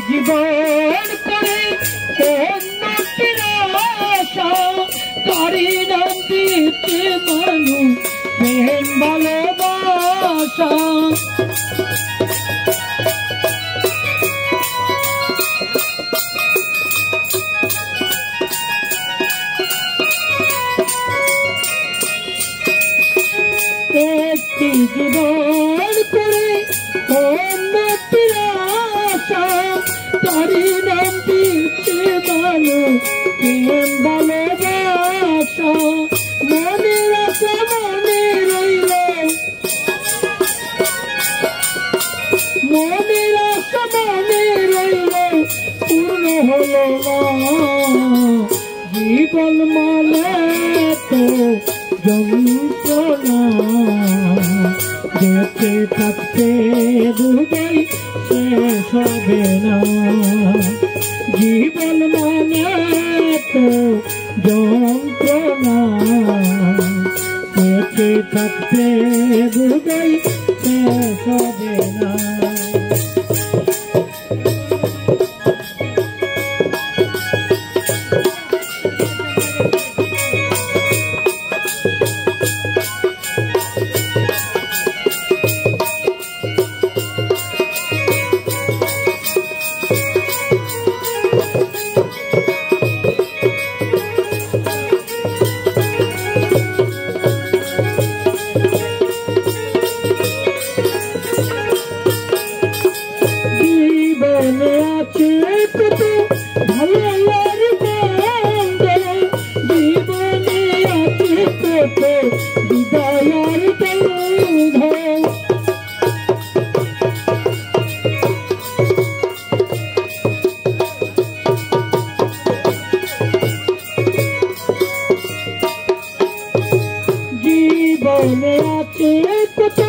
জীবন করে উন্নতির আশা তারি নাম দিতে মানুষ প্রেম ভালোবাসা একটি জীবন করে উন্নতির আশা তারি নাম দিতে মানুষ প্রেম ভালোবাসা মনে রাখা মনে রইল মনে রাখা মনে রইল পূর্ণ হলো না জীবন মানে তো যন্ত্রণা যেতে থাকতে বুঝাই শেষ হবে না জীবন মানে তো যন্ত্রণা যেতে থাকতে বুঝাই শেষ হবে না জীবনে আছে কত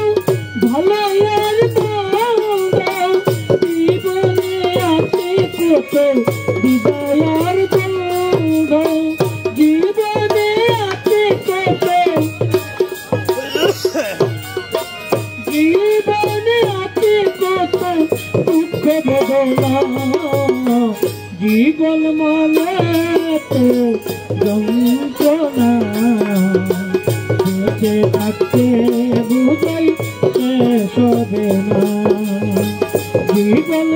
ভালো আর মন্দ জীবনে আছে কত বিদায় আর দ্বন্দ্ব জীবনে আছে কত জীবনে আছে কত দুঃখ বেদনা জীবন মানে তো যন্ত্রণা বেঁচে থাকতে বুঝাই শেষ হবে না জীবন